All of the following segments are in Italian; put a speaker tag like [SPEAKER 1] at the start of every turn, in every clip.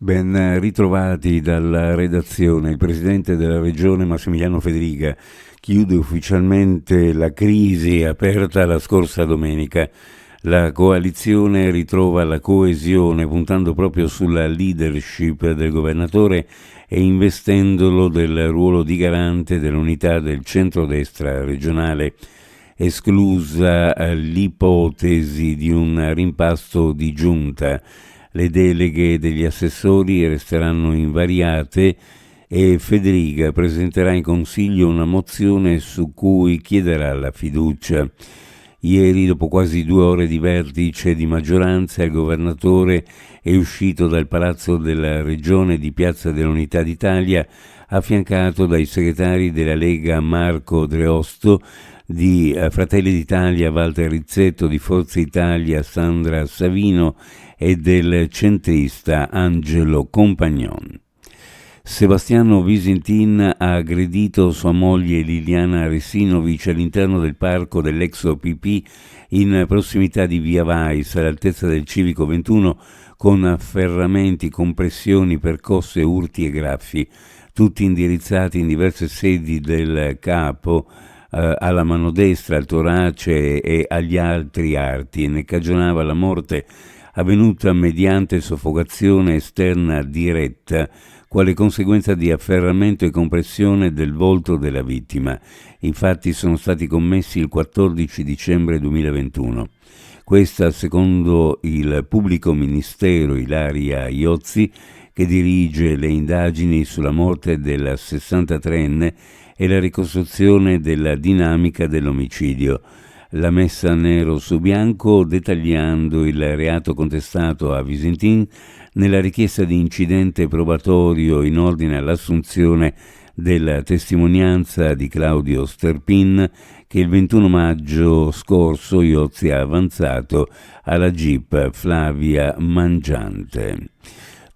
[SPEAKER 1] Ben ritrovati dalla redazione. Il presidente della regione Massimiliano Federica chiude ufficialmente la crisi aperta la scorsa domenica. La coalizione ritrova la coesione puntando proprio sulla leadership del governatore e investendolo del ruolo di garante dell'unità del centrodestra regionale, esclusa l'ipotesi di un rimpasto di giunta. Le deleghe degli assessori resteranno invariate e Federica presenterà in Consiglio una mozione su cui chiederà la fiducia. Ieri, dopo quasi 2 ore di vertice di maggioranza, il governatore è uscito dal palazzo della Regione di Piazza dell'Unità d'Italia, affiancato dai segretari della Lega Marco Dreosto, di Fratelli d'Italia Walter Rizzetto, di Forza Italia Sandra Savino e del centrista Angelo Compagnon. Sebastiano Visintin ha aggredito sua moglie Liliana Resinovic all'interno del parco dell'ex OPP in prossimità di Via Vais, all'altezza del Civico 21, con afferramenti, compressioni, percosse, urti e graffi, tutti indirizzati in diverse sedi del capo, alla mano destra, al torace e agli altri arti, e ne cagionava la morte avvenuta mediante soffocazione esterna diretta, quale conseguenza di afferramento e compressione del volto della vittima. I fatti sono stati commessi il 14 dicembre 2021. Questa, secondo il pubblico ministero Ilaria Iozzi, che dirige le indagini sulla morte del 63enne e la ricostruzione della dinamica dell'omicidio. La messa nero su bianco dettagliando il reato contestato a Visintin nella richiesta di incidente probatorio in ordine all'assunzione della testimonianza di Claudio Sterpin che il 21 maggio scorso Iozzi ha avanzato alla GIP Flavia Mangiante.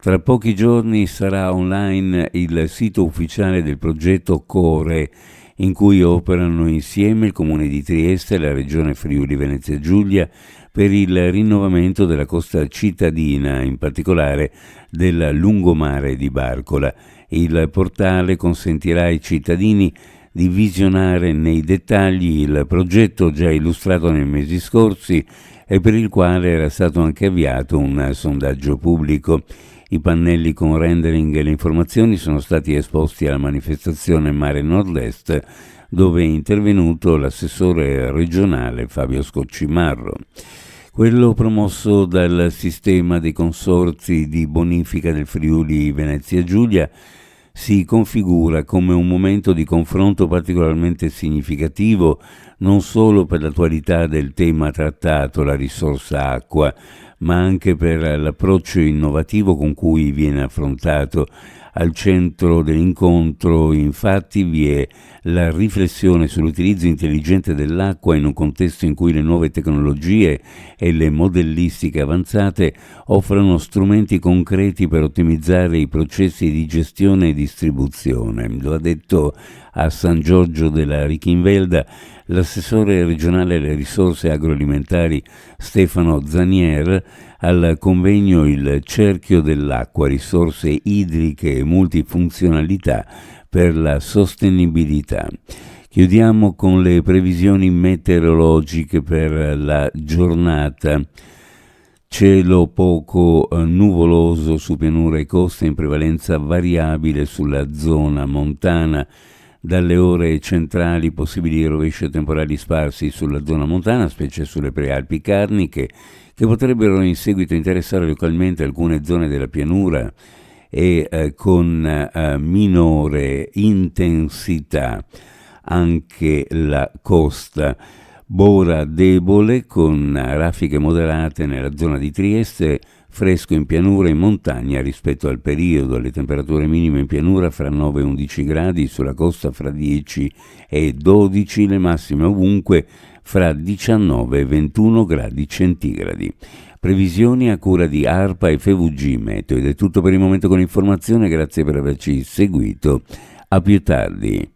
[SPEAKER 1] Tra pochi giorni sarà online il sito ufficiale del progetto Core, in cui operano insieme il Comune di Trieste e la Regione Friuli Venezia Giulia per il rinnovamento della costa cittadina, in particolare del lungomare di Barcola. Il portale consentirà ai cittadini di visionare nei dettagli il progetto già illustrato nei mesi scorsi e per il quale era stato anche avviato un sondaggio pubblico. I pannelli con rendering e le informazioni sono stati esposti alla manifestazione Mare Nord-Est, dove è intervenuto l'assessore regionale Fabio Scoccimarro. Quello promosso dal sistema dei consorzi di bonifica del Friuli Venezia Giulia si configura come un momento di confronto particolarmente significativo non solo per l'attualità del tema trattato, la risorsa acqua, ma anche per l'approccio innovativo con cui viene affrontato. Al centro dell'incontro, infatti, vi è la riflessione sull'utilizzo intelligente dell'acqua in un contesto in cui le nuove tecnologie e le modellistiche avanzate offrono strumenti concreti per ottimizzare i processi di gestione e distribuzione. Lo ha detto a San Giorgio della Richinvelda l'assessore regionale alle risorse agroalimentari Stefano Zanier al convegno Il cerchio dell'acqua, risorse idriche e multifunzionalità per la sostenibilità. Chiudiamo con le previsioni meteorologiche per la giornata. Cielo poco nuvoloso su pianura e coste, in prevalenza variabile sulla zona montana. Dalle ore centrali possibili rovesci temporali sparsi sulla zona montana, specie sulle prealpi carniche, che potrebbero in seguito interessare localmente alcune zone della pianura e con minore intensità anche la costa. Bora debole con raffiche moderate nella zona di Trieste, fresco in pianura e in montagna rispetto al periodo. Le temperature minime in pianura fra 9 e 11 gradi, sulla costa fra 10 e 12, le massime ovunque fra 19 e 21 gradi centigradi. Previsioni a cura di ARPA e FVG Meteo. Ed è tutto per il momento con l'informazione, grazie per averci seguito. A più tardi.